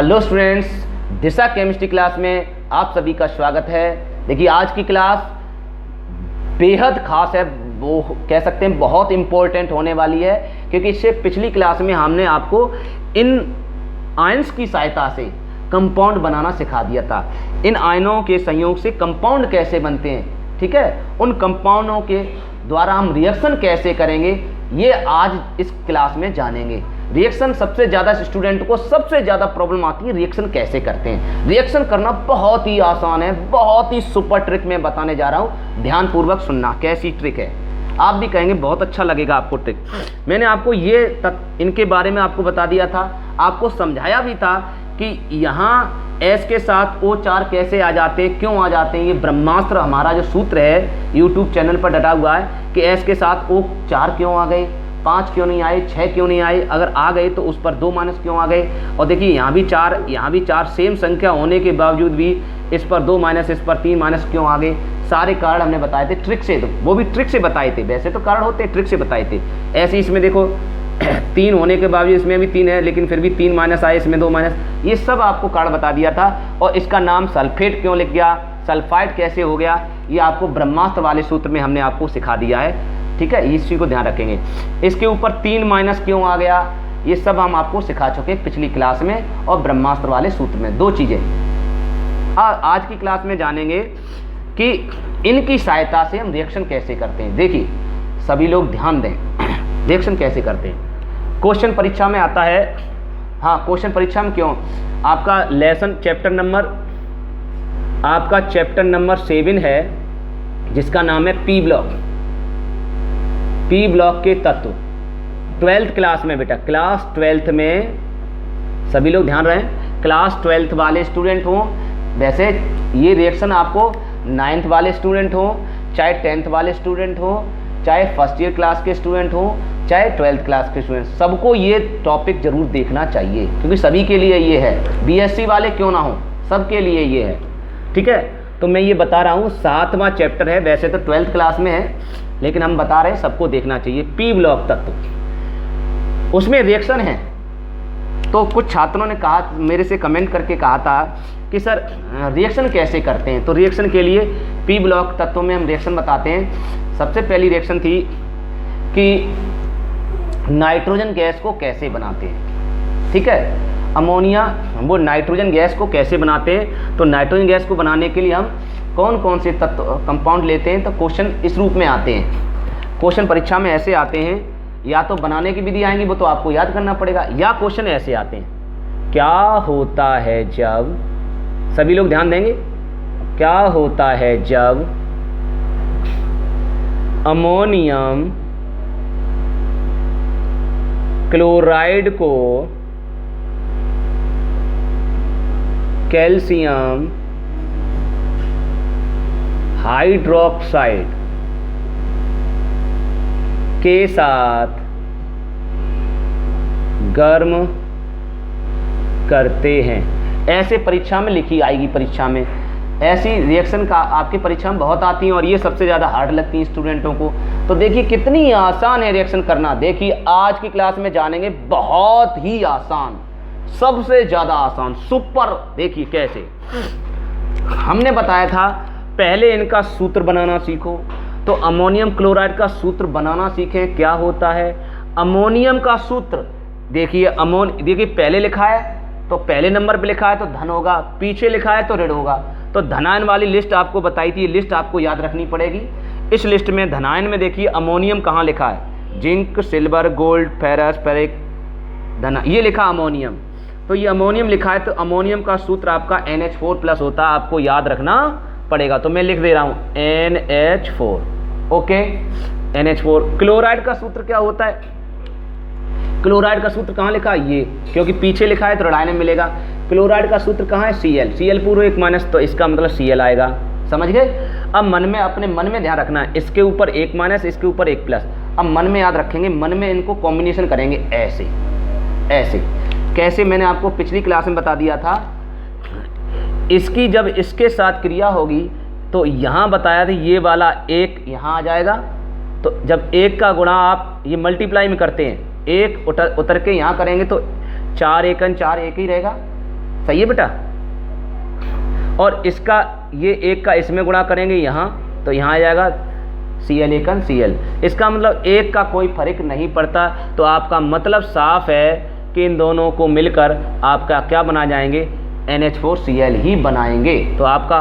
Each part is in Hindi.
हेलो स्टूडेंट्स, दिशा केमिस्ट्री क्लास में आप सभी का स्वागत है। देखिए आज की क्लास बेहद खास है, वो कह सकते हैं बहुत इम्पोर्टेंट होने वाली है, क्योंकि इससे पिछली क्लास में हमने आपको इन आयंस की सहायता से कंपाउंड बनाना सिखा दिया था। इन आयनों के संयोग से कंपाउंड कैसे बनते हैं, ठीक है, उन कंपाउंडों के द्वारा हम रिएक्शन कैसे करेंगे, ये आज इस क्लास में जानेंगे। रिएक्शन सबसे ज़्यादा स्टूडेंट को सबसे ज़्यादा प्रॉब्लम आती है, रिएक्शन कैसे करते हैं। रिएक्शन करना बहुत ही आसान है, बहुत ही सुपर ट्रिक मैं बताने जा रहा हूँ, ध्यानपूर्वक सुनना कैसी ट्रिक है। आप भी कहेंगे बहुत अच्छा लगेगा आपको ट्रिक। मैंने आपको ये इनके बारे में आपको बता दिया था, आपको समझाया भी था कि यहाँ S के साथ O4 कैसे आ जाते हैं, क्यों आ जाते हैं। ये ब्रह्मास्त्र हमारा जो सूत्र है यूट्यूब चैनल पर डटा हुआ है कि S के साथ O4 क्यों आ गए, 5 क्यों नहीं आए, 6 क्यों नहीं आए, अगर आ गए तो उस पर 2 माइनस क्यों आ गए। और देखिए यहाँ भी 4 सेम संख्या होने के बावजूद भी इस पर 2 माइनस, इस पर 3 माइनस क्यों आ गए। सारे कारण हमने बताए थे ट्रिक से, तो वो भी ट्रिक से बताए थे, वैसे तो कारण होते हैं, ट्रिक से बताए थे। ऐसे इसमें देखो 3 होने के बावजूद इसमें भी 3 है, लेकिन फिर भी 3 माइनस आए, इसमें 2 माइनस, ये सब आपको कारण बता दिया था। और इसका नाम सल्फेट क्यों लिख गया, सल्फाइड कैसे हो गया, ये आपको ब्रह्मास्त्र वाले सूत्र में हमने आपको सिखा दिया है, ठीक है, इस चीज़ को ध्यान रखेंगे। इसके ऊपर 3 माइनस क्यों आ गया, ये सब हम आपको सिखा चुके हैं पिछली क्लास में, और ब्रह्मास्त्र वाले सूत्र में 2 चीज़ें आज की क्लास में जानेंगे कि इनकी सहायता से हम रिएक्शन कैसे करते हैं। देखिए सभी लोग ध्यान दें, रिएक्शन कैसे करते हैं। क्वेश्चन परीक्षा में आता है, हाँ क्वेश्चन परीक्षा में क्यों, आपका लेसन चैप्टर नंबर 7 है, जिसका नाम है पी ब्लॉक के तत्व। 12th क्लास में बेटा, क्लास 12th में सभी लोग ध्यान रहे, क्लास 12th वाले स्टूडेंट हों, वैसे ये रिएक्शन आपको 9th वाले स्टूडेंट हों, चाहे 10th वाले स्टूडेंट हों, चाहे फर्स्ट ईयर क्लास के स्टूडेंट हों, चाहे 12th क्लास के स्टूडेंट, सबको ये टॉपिक जरूर देखना चाहिए, क्योंकि सभी के लिए ये है। बीएससी वाले क्यों ना हो, सबके लिए ये है, ठीक है। तो मैं ये बता रहा हूँ 7वां चैप्टर है, वैसे तो 12th क्लास में है, लेकिन हम बता रहे हैं सबको देखना चाहिए। पी ब्लॉक तत्व, उसमें रिएक्शन है। तो कुछ छात्रों ने कहा, मेरे से कमेंट करके कहा था कि सर रिएक्शन कैसे करते हैं। तो रिएक्शन के लिए पी ब्लॉक तत्वों में हम रिएक्शन बताते हैं। सबसे पहली रिएक्शन थी कि नाइट्रोजन गैस को कैसे बनाते हैं, ठीक है, अमोनिया, वो नाइट्रोजन गैस को कैसे बनाते हैं। तो नाइट्रोजन गैस को बनाने के लिए हम कौन कौन से तत्व कंपाउंड लेते हैं। तो क्वेश्चन इस रूप में आते हैं, क्वेश्चन परीक्षा में ऐसे आते हैं, या तो बनाने की विधि आएंगी, वो तो आपको याद करना पड़ेगा, या क्वेश्चन ऐसे आते हैं, क्या होता है जब, सभी लोग ध्यान देंगे, क्या होता है जब अमोनियम क्लोराइड को कैल्शियम हाइड्रोक्साइड के साथ गर्म करते हैं। ऐसे परीक्षा में लिखी आएगी, परीक्षा में ऐसी रिएक्शन का आपकी परीक्षा में बहुत आती हैं, और ये सबसे ज़्यादा हार्ड लगती है स्टूडेंटों को। तो देखिए कितनी आसान है रिएक्शन करना। देखिए आज की क्लास में जानेंगे, बहुत ही आसान, सबसे ज़्यादा आसान, सुपर। देखिए कैसे हमने बताया था, पहले इनका सूत्र बनाना सीखो। तो अमोनियम क्लोराइड का सूत्र बनाना सीखें, क्या होता है अमोनियम का सूत्र। देखिए देखिए पहले लिखा है तो पहले नंबर पे लिखा है तो धन होगा, पीछे लिखा है तो ऋण होगा। तो धनायन वाली लिस्ट आपको बताई थी, लिस्ट आपको याद रखनी पड़ेगी। इस लिस्ट में धनायन में देखिए अमोनियम कहाँ लिखा है, zinc, silver, gold, ferrous, ferric, धना, ये लिखा अमोनियम। तो ये अमोनियम लिखा है, तो अमोनियम का सूत्र आपका NH4+ होता है, आपको याद रखना पड़ेगा। तो मैं लिख दे रहा हूँ NH4, ओके, NH4। क्लोराइड का सूत्र क्या होता है, क्लोराइड का सूत्र कहाँ लिखा है, ये, क्योंकि पीछे लिखा है तो ऋणायन में मिलेगा। क्लोराइड का सूत्र कहाँ है, Cl पूर्व 1 माइनस, तो इसका मतलब Cl आएगा, समझ गए। अब अपने मन में ध्यान रखना है, इसके ऊपर 1 माइनस, इसके ऊपर 1 प्लस। अब मन में याद रखेंगे, मन में इनको कॉम्बिनेशन करेंगे ऐसे ऐसे। कैसे, मैंने आपको पिछली क्लास में बता दिया था। इसकी जब इसके साथ क्रिया होगी तो यहाँ बताया था, ये वाला 1 यहाँ आ जाएगा। तो जब 1 का गुणा आप ये मल्टीप्लाई में करते हैं, 1 उतर के यहाँ करेंगे तो 4 एकन 4 1 ही रहेगा, सही है बेटा। और इसका ये एक का इसमें गुणा करेंगे यहाँ, तो यहाँ आ जाएगा Cl एकन Cl। इसका मतलब एक का कोई फर्क नहीं पड़ता। तो आपका मतलब साफ है कि इन दोनों को मिलकर आपका क्या बना जाएंगे, NH4Cl ही बनाएंगे। तो आपका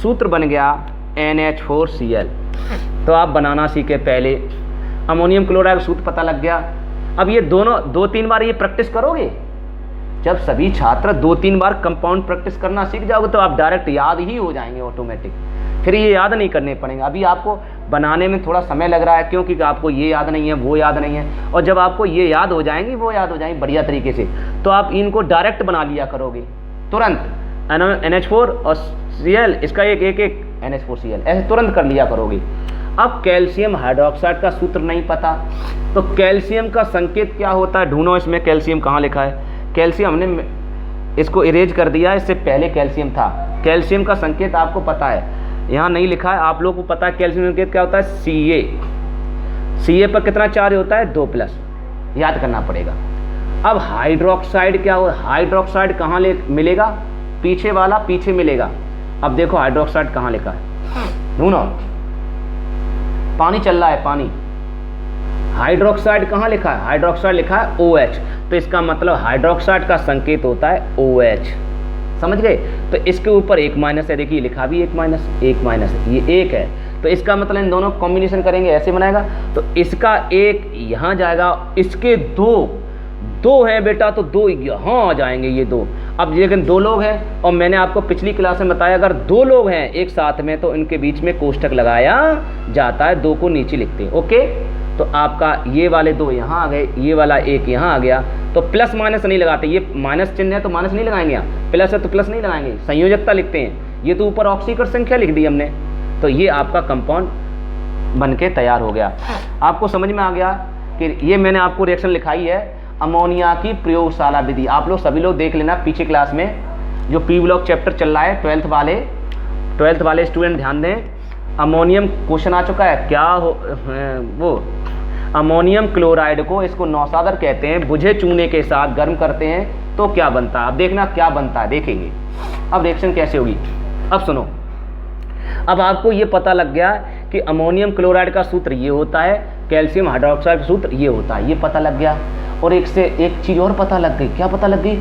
सूत्र बन गया NH4Cl। तो आप बनाना सीखे पहले, अमोनियम क्लोराइड सूत्र पता लग गया। अब ये दोनों 2-3 बार ये प्रैक्टिस करोगे। जब सभी छात्र 2-3 बार कंपाउंड प्रैक्टिस करना सीख जाओगे तो आप डायरेक्ट याद ही हो जाएंगे ऑटोमेटिक, फिर ये याद नहीं करने पड़ेंगे। अभी आपको बनाने में थोड़ा समय लग रहा है, क्योंकि आपको ये याद नहीं है, वो याद नहीं है। और जब आपको ये याद हो जाएंगी, वो याद हो जाएंगी बढ़िया तरीके से, तो आप इनको डायरेक्ट बना लिया करोगे तुरंत। NH4 और Cl, इसका एक NH4Cl, ऐसे तुरंत कर लिया करोगे। अब कैल्शियम हाइड्रोक्साइड का सूत्र नहीं पता, तो कैल्शियम का संकेत क्या होता है, ढूंढो इसमें कैल्शियम कहाँ लिखा है। कैल्शियम हमने इसको इरेज कर दिया, इससे पहले कैल्शियम था। कैल्शियम का संकेत आपको पता है, यहाँ नहीं लिखा है, आप लोगों को पता है कैल्शियम संकेत क्या होता है, Ca पर कितना चार्ज होता है, 2+, याद करना पड़ेगा। अब हाइड्रोक्साइड क्या हो, हाइड्रोक्साइड कहाँ मिलेगा, पीछे वाला पीछे मिलेगा। अब देखो हाइड्रोक्साइड कहाँ लिखा है, ढूंढो, पानी चल रहा है, पानी। हाइड्रोक्साइड कहाँ लिखा है, हाइड्रोक्साइड लिखा है OH, तो इसका मतलब हाइड्रोक्साइड का संकेत होता है OH, समझ गए। तो इसके ऊपर एक माइनस है, देखिए लिखा भी एक माइनस है, ये एक है, तो इसका मतलब इन दोनों कॉम्बिनेशन करेंगे ऐसे बनाएगा, तो इसका एक यहाँ जाएगा, इसके दो है बेटा, तो 2 यहाँ आ जाएंगे, ये 2। अब लेकिन 2 लोग हैं, और मैंने आपको पिछली क्लास में बताया अगर 2 लोग हैं एक साथ में तो इनके बीच में कोष्ठक लगाया जाता है, 2 को नीचे लिखते हैं, ओके। तो आपका ये वाले 2 यहाँ आ गए, ये वाला 1 यहाँ आ गया, तो प्लस माइनस नहीं लगाते, ये माइनस चिन्ह है तो माइनस नहीं लगाएंगे, यहाँ प्लस है तो प्लस नहीं लगाएंगे, संयोजकता लिखते हैं। ये तो ऊपर ऑक्सीकरण संख्या लिख दी हमने, तो ये आपका कंपाउंड बन के तैयार हो गया। आपको समझ में आ गया कि ये मैंने आपको रिएक्शन लिखाई है अमोनिया की प्रयोगशाला विधि। आप लोग सभी लोग देख लेना, पीछे क्लास में जो पी ब्लॉक चैप्टर चल रहा है, 12th वाले स्टूडेंट ध्यान दें। अमोनियम क्वेश्चन आ चुका है, क्या हो वो अमोनियम क्लोराइड को, इसको नौसादर कहते हैं, बुझे चूने के साथ गर्म करते हैं तो क्या बनता है। अब देखना क्या बनता है, देखेंगे अब रिएक्शन कैसे होगी। अब सुनो, अब आपको ये पता लग गया कि अमोनियम क्लोराइड का सूत्र ये होता है, कैल्शियम हाइड्रोक्साइड का सूत्र ये होता है, ये पता लग गया। और एक से एक चीज़ और पता लग गई, क्या पता लग गई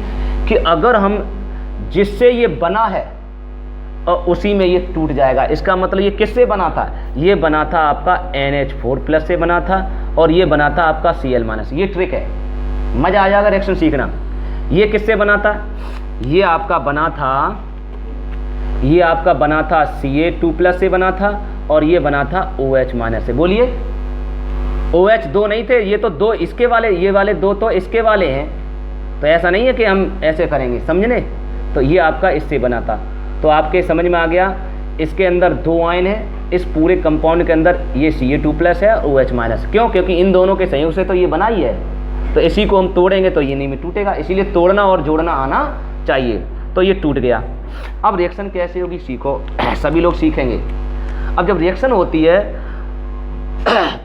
कि अगर हम जिससे ये बना है और उसी में ये टूट जाएगा, इसका मतलब ये किससे बना था, ये बना था आपका NH4+ से बना था, और ये बना था आपका Cl-। ये ट्रिक है, मज़ा आ जाएगा रिएक्शन सीखना। ये किससे बना था, ये आपका बना था Ca2+ से बना था, और ये बना था OH- से। बोलिए, OH 2 नहीं थे, ये तो 2 इसके वाले, ये वाले 2 तो इसके वाले हैं, तो ऐसा नहीं है कि हम ऐसे करेंगे, समझने। तो ये आपका इससे बना था, तो आपके समझ में आ गया। इसके अंदर 2 आयन है, इस पूरे कंपाउंड के अंदर ये Ca2+ है, OH-, क्यों, क्योंकि इन दोनों के संयोग से तो ये बना ही है, तो इसी को हम तोड़ेंगे तो ये नहीं में टूटेगा, इसीलिए तोड़ना और जोड़ना आना चाहिए। तो ये टूट गया। अब रिएक्शन कैसे होगी सीखो, सभी लोग सीखेंगे। अब जब रिएक्शन होती है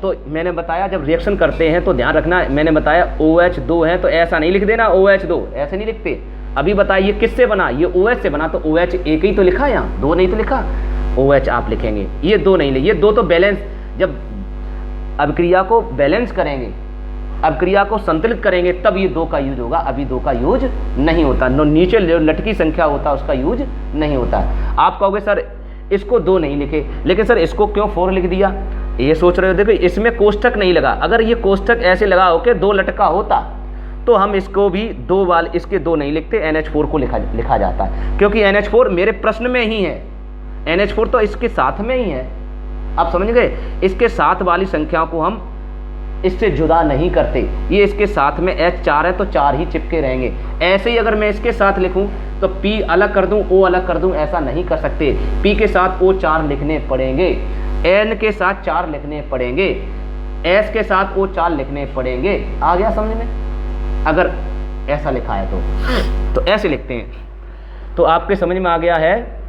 तो मैंने बताया जब रिएक्शन करते हैं तो ध्यान रखना, मैंने बताया OH 2 है तो ऐसा नहीं लिख देना OH 2, ऐसे नहीं लिखते। अभी बताइए किससे बना, ये OH से बना, तो OH एक ही तो लिखा, यहाँ 2 नहीं तो लिखा, OH आप लिखेंगे, ये 2 नहीं, ये 2 तो बैलेंस, जब अभिक्रिया को बैलेंस करेंगे, अभिक्रिया को संतुलित करेंगे तब ये 2 का यूज होगा, अभी 2 का यूज नहीं होता। नीचे जो लटकी संख्या होता है उसका यूज नहीं होता। आप कहोगे सर इसको 2 नहीं लिखे, लेकिन सर इसको क्यों 4 लिख दिया, ये सोच रहे हो। देखो इसमें कोष्ठक नहीं लगा, अगर ये कोष्ठक ऐसे लगा हो के 2 लटका होता तो हम इसको भी 2 वाले, इसके 2 नहीं लिखते, NH4 को लिखा जाता है, क्योंकि NH4 मेरे प्रश्न में ही है, NH4 तो इसके साथ में ही है। आप समझ गए, इसके साथ वाली संख्या को हम इससे जुदा नहीं करते, ये इसके साथ में H4 है तो 4 ही चिपके रहेंगे। ऐसे ही अगर मैं इसके साथ लिखूं तो P अलग कर दूं, O अलग कर दूं, ऐसा नहीं कर सकते। P के साथ O 4 लिखने पड़ेंगे, N के साथ 4 लिखने पड़ेंगे, S के साथ O 4 लिखने पड़ेंगे। आ गया समझ में, अगर ऐसा लिखा है तो ऐसे लिखते हैं। तो आपके समझ में आ गया है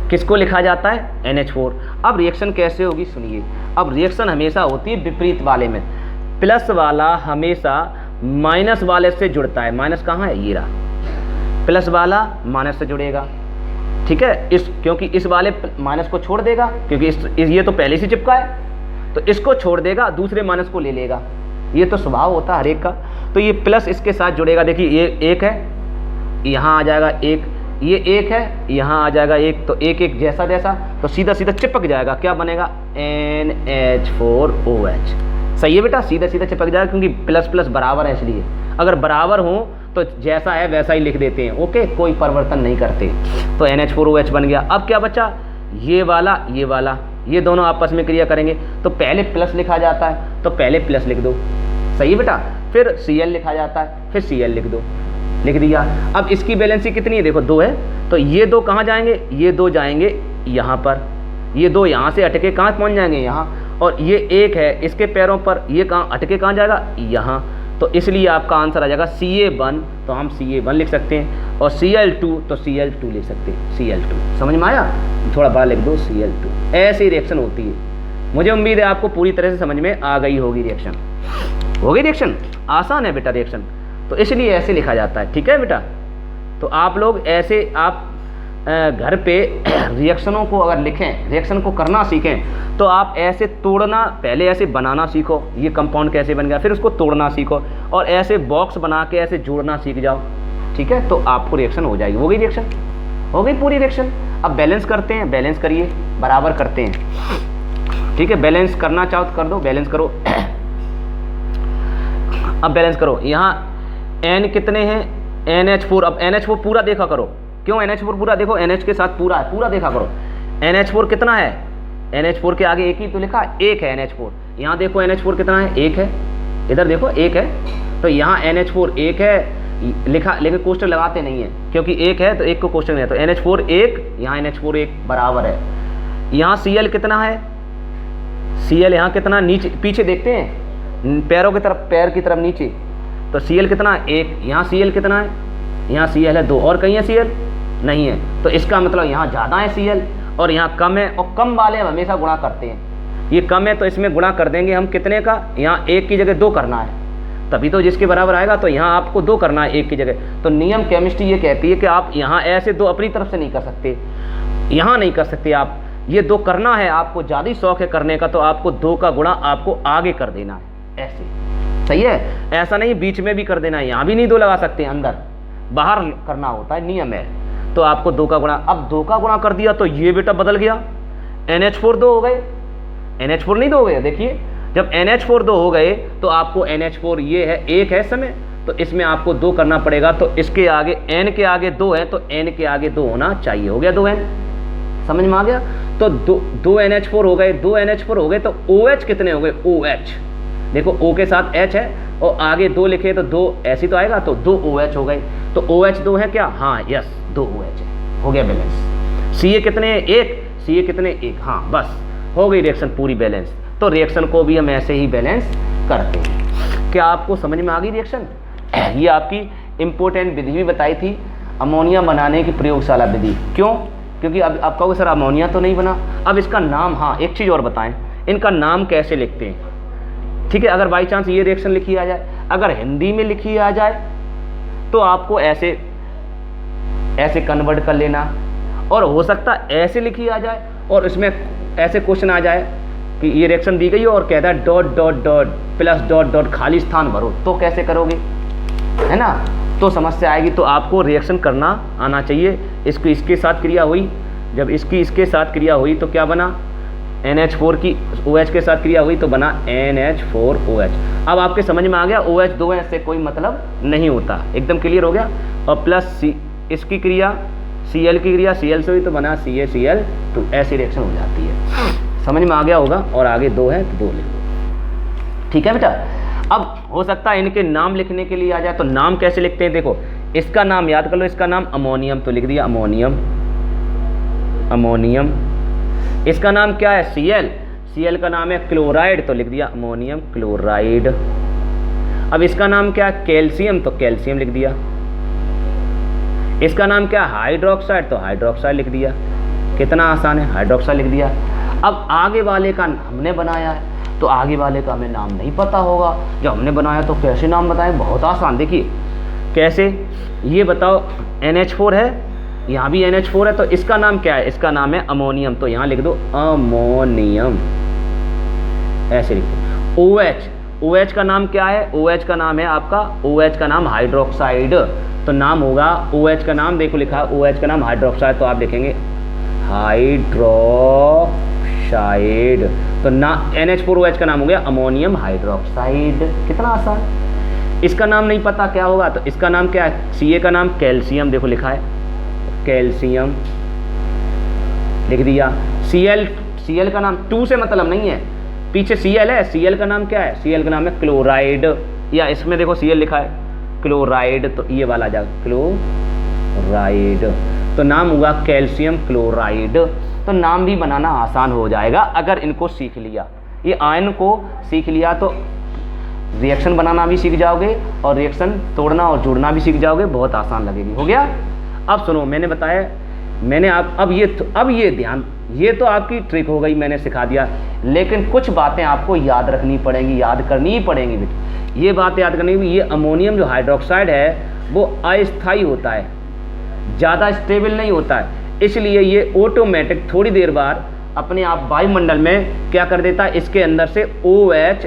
किसको लिखा जाता है, NH4। अब रिएक्शन कैसे होगी सुनिए। अब रिएक्शन हमेशा होती है विपरीत वाले में, प्लस वाला हमेशा माइनस वाले से जुड़ता है। माइनस कहाँ है, ये रहा, प्लस वाला माइनस से जुड़ेगा, ठीक है, क्योंकि इस वाले माइनस को छोड़ देगा, क्योंकि ये तो पहले से चिपका है, तो इसको छोड़ देगा, दूसरे माइनस को ले लेगा। ये तो स्वभाव होता है हर एक का। तो ये प्लस इसके साथ जुड़ेगा, देखिए ये एक है, यहाँ आ जाएगा एक, ये एक है, यहाँ आ जाएगा एक, तो एक एक जैसा जैसा, तो सीधा सीधा चिपक जाएगा। क्या बनेगा? NH4OH। सही है बेटा, सीधा सीधा चिपक जाएगा, क्योंकि प्लस प्लस बराबर है, इसलिए अगर बराबर हो तो जैसा है वैसा ही लिख देते हैं। ओके, कोई परिवर्तन नहीं करते। तो NH4OH बन गया। अब क्या बचा? ये वाला, ये वाला, ये दोनों आपस में क्रिया करेंगे, तो पहले प्लस लिखा जाता है, तो पहले प्लस लिख दो। सही है बेटा। फिर Cl लिखा जाता है, फिर Cl लिख दो, लिख दिया। अब इसकी वैलेंसी कितनी है? देखो 2 है, तो ये दो कहाँ जाएंगे? ये दो जाएंगे यहाँ पर, ये दो यहाँ से अटके कहाँ पहुँच जाएंगे? यहाँ। और ये एक है, इसके पैरों पर, ये कहाँ अटके कहाँ जाएगा? यहाँ। तो इसलिए आपका आंसर आ जाएगा Ca1, तो हम Ca1 लिख सकते हैं, और Cl2 तो Cl2 लिख सकते हैं, Cl2। समझ में आया? थोड़ा बाहर लिख दो Cl2। ऐसी रिएक्शन होती है। मुझे उम्मीद है आपको पूरी तरह से समझ में आ गई होगी रिएक्शन। हो गई रिएक्शन? आसान है बेटा रिएक्शन, तो इसलिए ऐसे लिखा जाता है। ठीक है बेटा, तो आप लोग ऐसे आप घर पे रिएक्शनों को अगर लिखें, रिएक्शन को करना सीखें, तो आप ऐसे तोड़ना, पहले ऐसे बनाना सीखो, ये कंपाउंड कैसे बन गया, फिर उसको तोड़ना सीखो, और ऐसे बॉक्स बना के ऐसे जोड़ना सीख जाओ। ठीक है, तो आपको रिएक्शन हो जाएगी। हो गई रिएक्शन? हो गई पूरी रिएक्शन। अब बैलेंस करते हैं, बैलेंस करिए, बराबर करते हैं। ठीक है, बैलेंस करना चाहो तो कर दो, बैलेंस करो। अब बैलेंस करो, यहाँ N कितने हैं? NH4। अब NH4 पूरा देखा करो। क्यों NH4 पूरा? देखो NH के साथ पूरा है, पूरा देखा करो। NH4 कितना है? NH4 के आगे एक ही तो लिखा, एक है NH4। यहाँ देखो NH4 कितना है? एक है। इधर देखो एक है, तो यहाँ NH4 एक है लिखा, लेकिन कोष्टक लगाते नहीं है, क्योंकि एक है तो एक को कोष्टक नहीं है। तो NH4 एक, यहाँ NH4 एक बराबर है। यहाँ Cl कितना है? Cl यहाँ कितना? नीचे पीछे देखते हैं, पैरों की तरफ, पैर की तरफ नीचे, तो Cl कितना है? एक। यहाँ Cl कितना है? यहाँ Cl है 2, और कहीं है Cl? नहीं है। तो इसका मतलब यहाँ ज़्यादा है Cl और यहाँ कम है, और कम वाले हम हमेशा गुणा करते हैं। ये कम है तो इसमें गुणा कर देंगे हम कितने का? यहाँ एक की जगह 2 करना है, तभी तो जिसके बराबर आएगा। तो यहाँ आपको 2 करना है एक की जगह। तो नियम केमिस्ट्री ये कहती है कि आप यहाँ ऐसे 2 अपनी तरफ से नहीं कर सकते, यहाँ नहीं कर सकते आप, ये 2 करना है। आपको ज़्यादा शौक है करने का, तो आपको 2 का गुणा आपको आगे कर देना है, ऐसे। सही है? ऐसा नहीं बीच में भी कर देना है, यहाँ भी नहीं 2 लगा सकते, अंदर बाहर करना होता है, नियम है। तो आपको 2 का गुणा, अब 2 का गुणा कर दिया तो ये बेटा बदल गया, NH4 2 हो गए। NH4 नहीं 2 हो गए, देखिए जब NH4 2 हो गए तो आपको NH4 ये है, एक है इस समय, तो इसमें आपको 2 करना पड़ेगा। तो इसके आगे N के आगे 2 है, तो N के आगे 2 होना चाहिए। हो गया 2N, समझ में आ गया? तो 2 NH4 हो गए, 2 NH4 हो गए, तो OH कितने हो गए? OH, देखो O के साथ H है और आगे 2 लिखे तो 2 ऐसी तो आएगा, तो 2 OH हो गए। तो OH 2 है क्या? हाँ, यस 2 OH है। हो गया बैलेंस। Ca कितने? 1। Ca कितने? 1। हाँ, बस हो गई रिएक्शन पूरी बैलेंस। तो रिएक्शन को भी हम ऐसे ही बैलेंस करते हैं। क्या आपको समझ में आ गई रिएक्शन? ये आपकी इम्पोर्टेंट विधि भी बताई थी, अमोनिया बनाने की प्रयोगशाला विधि। क्यों? क्योंकि अब आप कहोगे सर अमोनिया तो नहीं बना। अब इसका नाम, हाँ एक चीज़ और बताएं, इनका नाम कैसे लिखते हैं? ठीक है, अगर बाई चांस ये रिएक्शन लिखी आ जाए, अगर हिंदी में लिखी आ जाए तो आपको ऐसे ऐसे कन्वर्ट कर लेना, और हो सकता है ऐसे लिखी आ जाए और इसमें ऐसे क्वेश्चन आ जाए कि ये रिएक्शन दी गई है और कहता है dot dot dot plus dot dot खाली स्थान भरो, तो कैसे करोगे? है ना, तो समस्या आएगी। तो आपको रिएक्शन करना आना चाहिए। इसकी इसके साथ क्रिया हुई, जब इसकी इसके साथ क्रिया हुई तो क्या बना? NH4 की OH के साथ क्रिया हुई तो बना NH4OH। अब आपके समझ में आ गया, OH 2 से कोई मतलब नहीं होता, एकदम क्लियर हो गया। और प्लस इसकी क्रिया Cl की क्रिया Cl से हुई तो बना CaCl2, ऐसी रिएक्शन हो जाती है। समझ में आ गया होगा। और आगे 2 है तो 2 लिख दो। ठीक है बेटा। अब हो सकता है इनके नाम लिखने के लिए आ जाए, तो नाम कैसे लिखते हैं? देखो इसका नाम याद कर लो, इसका नाम अमोनियम, तो लिख दिया अमोनियम, अमोनियम। इसका नाम क्या है? Cl, Cl का नाम है क्लोराइड, तो लिख दिया अमोनियम क्लोराइड। अब इसका नाम क्या है? कैल्शियम, तो कैल्शियम लिख दिया। इसका नाम क्या है? हाइड्रोक्साइड, तो हाइड्रोक्साइड लिख दिया। कितना आसान है, हाइड्रोक्साइड लिख दिया। अब आगे वाले का हमने बनाया है, तो आगे वाले का हमें नाम नहीं पता होगा। जब हमने बनाया तो कैसे नाम बताएं? बहुत आसान। देखिए कैसे ये बताओ, NH4 है, यहाँ भी NH4 है, तो इसका नाम क्या है? इसका नाम है अमोनियम, तो यहाँ लिख दो अमोनियम, ऐसे लिख दो। OH, OH का नाम क्या है? OH का नाम है आपका, OH का नाम हाइड्रोक्साइड, तो नाम होगा OH का नाम, देखो लिखा है OH का नाम हाइड्रोक्साइड, तो आप लिखेंगे हाइड्रोक्साइड, तो ना NH4OH का नाम हो गया अमोनियम हाइड्रोक्साइड। कितना आसान। इसका नाम नहीं पता क्या होगा, तो इसका नाम क्या है? Ca का नाम कैल्शियम, देखो लिखा है कैल्शियम, लिख दिया। Cl का नाम 2 से मतलब नहीं है, पीछे Cl है, Cl का नाम क्या है? Cl का नाम है क्लोराइड, या इसमें देखो Cl लिखा है क्लोराइड, तो ये वाला जाएगा क्लोराइड, तो नाम हुआ कैल्शियम क्लोराइड। तो नाम भी बनाना आसान हो जाएगा अगर इनको सीख लिया। ये आयन को सीख लिया तो रिएक्शन बनाना भी सीख जाओगे और रिएक्शन तोड़ना और जोड़ना भी सीख जाओगे, बहुत आसान लगेगी। हो गया। अब सुनो, मैंने बताया, मैंने आप अब ये ध्यान, ये तो आपकी ट्रिक हो गई, मैंने सिखा दिया, लेकिन कुछ बातें आपको याद रखनी पड़ेंगी, याद करनी ही पड़ेंगी बेटा। ये बात याद करनी होगी, ये अमोनियम जो हाइड्रोक्साइड है वो अस्थायी होता है, ज़्यादा स्टेबल नहीं होता है, इसलिए ये ऑटोमेटिक थोड़ी देर बाद अपने आप वायुमंडल में क्या कर देता है, इसके अंदर से OH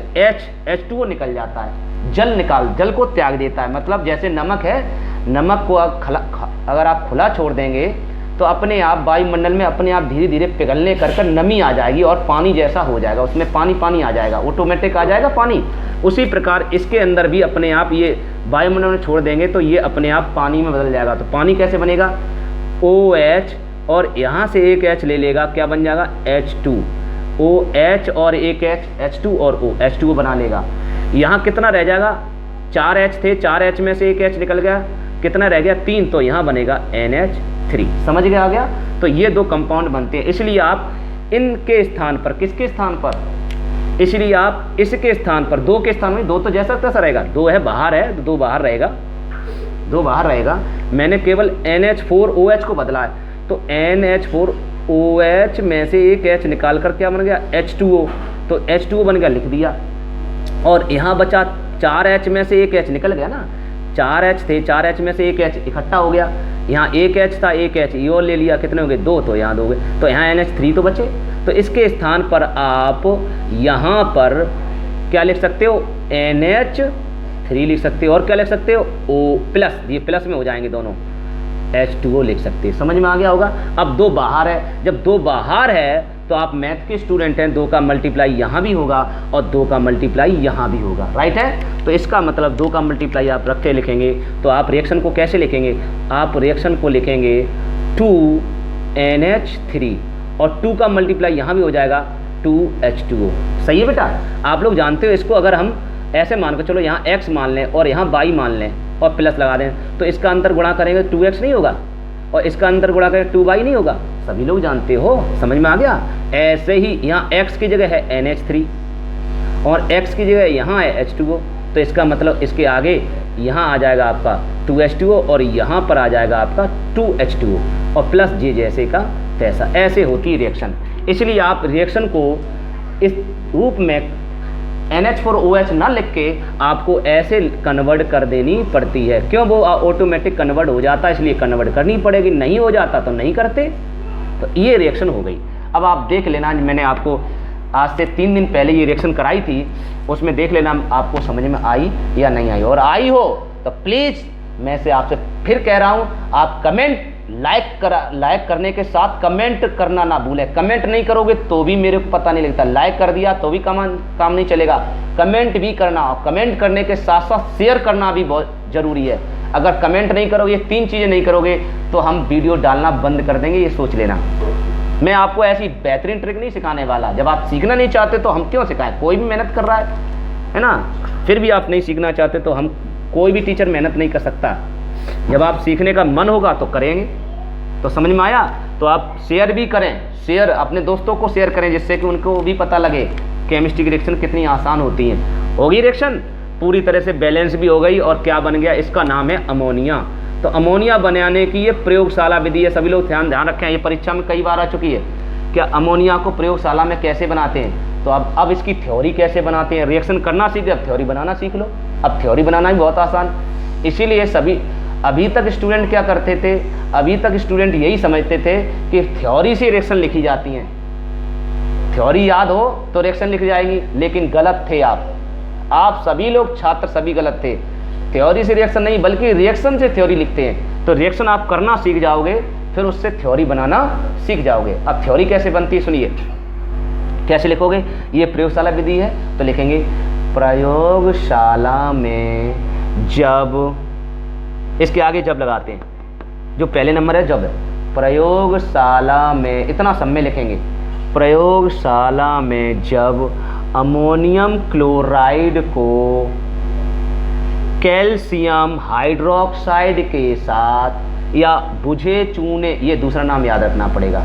H2O निकल जाता है, जल को त्याग देता है। मतलब जैसे नमक है, नमक को अगर आप खुला छोड़ देंगे तो अपने आप वायुमंडल में अपने आप धीरे धीरे पिघलने कर नमी आ जाएगी और पानी जैसा हो जाएगा, उसमें पानी आ जाएगा, ऑटोमेटिक आ जाएगा पानी। उसी प्रकार इसके अंदर भी अपने आप ये वायुमंडल में छोड़ देंगे तो ये अपने आप पानी में बदल जाएगा। तो पानी कैसे बनेगा? OH और यहाँ से एक H ले लेगा, क्या बन जाएगा? H2, OH और एक H, H2 और O, H2O बना लेगा। यहाँ कितना रह जाएगा? 4 H थे, 4 H में से एक H निकल गया, कितना रह गया? 3, तो यहाँ बनेगा NH3। समझ गया? आ गया। तो ये 2 कंपाउंड बनते हैं, इसलिए आप इनके स्थान पर, किसके स्थान पर? इसलिए आप इसके स्थान पर, 2 के स्थान में, 2 तो जैसा तैसा रहेगा, 2 है बाहर है तो 2 बाहर रहेगा, 2 बाहर रहेगा। मैंने केवल NH4OH को बदला है, तो NH4OH में से एक H निकाल कर क्या बन गया? H2O, तो H2O बन गया, लिख दिया। और यहाँ बचा 4 H में से एक H निकल गया ना, 4 H थे, 4 H में से एक H इकट्ठा हो गया, यहाँ एक H था, एक H ये और ले लिया, कितने हो गए? 2, तो यहाँ 2 हो गए, तो यहाँ NH3 तो बचे। तो इसके स्थान पर आप यहाँ पर क्या लिख सकते हो? NH3 लिख सकते हो, और क्या लिख सकते हो? O+, ये प्लस में हो जाएंगे दोनों, H2O लिख सकते हैं। समझ में आ गया होगा। अब 2 बाहर है, जब 2 बाहर है तो आप मैथ के स्टूडेंट हैं, 2 का मल्टीप्लाई यहाँ भी होगा और 2 का मल्टीप्लाई यहाँ भी होगा, राइट है। तो इसका मतलब 2 का मल्टीप्लाई आप रखते लिखेंगे, तो आप रिएक्शन को कैसे लिखेंगे? आप रिएक्शन को लिखेंगे 2NH3 और 2 का मल्टीप्लाई यहाँ भी हो जाएगा 2H2O। सही है बेटा? आप लोग जानते हो इसको, अगर हम ऐसे मान कर चलो, यहाँ x मान लें और यहाँ y मान लें और प्लस लगा दें, तो इसका अंतर गुणा करेंगे 2x नहीं होगा, और इसका अंतर गुणा करेंगे 2y नहीं होगा। सभी लोग जानते हो, समझ में आ गया। ऐसे ही यहाँ x की जगह है NH3 और x की जगह यहाँ है H2O, तो इसका मतलब इसके आगे यहाँ आ जाएगा आपका 2H2O और यहाँ पर आ जाएगा आपका 2H2O और प्लस जे जैसे का तैसा। ऐसे होती है रिएक्शन। इसलिए आप रिएक्शन को इस रूप में NH4OH ना लिख के आपको ऐसे कन्वर्ट कर देनी पड़ती है। क्यों? वो ऑटोमेटिक कन्वर्ट हो जाता है, इसलिए कन्वर्ट करनी पड़ेगी, नहीं हो जाता तो नहीं करते। तो ये रिएक्शन हो गई। अब आप देख लेना, मैंने आपको आज से 3 दिन पहले ये रिएक्शन कराई थी, उसमें देख लेना आपको समझ में आई या नहीं आई। और आई हो तो प्लीज़ मैं से आपसे फिर कह रहा हूँ, आप कमेंट लाइक करने के साथ कमेंट करना ना भूलें। कमेंट नहीं करोगे तो भी मेरे को पता नहीं लगता, लाइक कर दिया तो भी काम नहीं चलेगा, कमेंट भी करना। और कमेंट करने के साथ साथ शेयर करना भी बहुत ज़रूरी है। अगर कमेंट नहीं करोगे, 3 चीज़ें नहीं करोगे तो हम वीडियो डालना बंद कर देंगे, ये सोच लेना। मैं आपको ऐसी बेहतरीन ट्रिक नहीं सिखाने वाला। जब आप सीखना नहीं चाहते तो हम क्यों सिखाएं? कोई भी मेहनत कर रहा है ना, फिर भी आप नहीं सीखना चाहते तो हम, कोई भी टीचर मेहनत नहीं कर सकता। जब आप सीखने का मन होगा तो करेंगे। तो समझ में आया? तो आप शेयर भी करें, शेयर अपने दोस्तों को शेयर करें, जिससे कि उनको भी पता लगे केमिस्ट्री की रिएक्शन कितनी आसान होती है। होगी रिएक्शन पूरी तरह से बैलेंस भी हो गई। और क्या बन गया? इसका नाम है अमोनिया। तो अमोनिया बनाने की ये प्रयोगशाला विधि है। सभी लोग ध्यान रखें, ये परीक्षा में कई बार आ चुकी है। क्या अमोनिया को प्रयोगशाला में कैसे बनाते हैं? तो अब इसकी थ्योरी कैसे बनाते हैं? रिएक्शन करना सीख गए, अब थ्योरी बनाना सीख लो। अब थ्योरी बनाना भी बहुत आसान। इसीलिए अभी तक स्टूडेंट क्या करते थे, अभी तक स्टूडेंट यही समझते थे कि थ्योरी से रिएक्शन लिखी जाती हैं, थ्योरी याद हो तो रिएक्शन लिख जाएगी, लेकिन गलत थे आप सभी लोग छात्र सभी गलत थे। थ्योरी से रिएक्शन नहीं बल्कि रिएक्शन से थ्योरी लिखते हैं। तो रिएक्शन आप करना सीख जाओगे, फिर उससे थ्योरी बनाना सीख जाओगे। अब थ्योरी कैसे बनती है सुनिए, कैसे लिखोगे, ये प्रयोगशाला विधि है तो लिखेंगे प्रयोगशाला में जब, इसके आगे जब लगाते हैं, जो पहले नंबर है जब, प्रयोगशाला में, इतना सब में लिखेंगे, प्रयोगशाला में जब अमोनियम क्लोराइड को कैल्शियम हाइड्रोक्साइड के साथ या बुझे चूने, ये दूसरा नाम याद रखना पड़ेगा,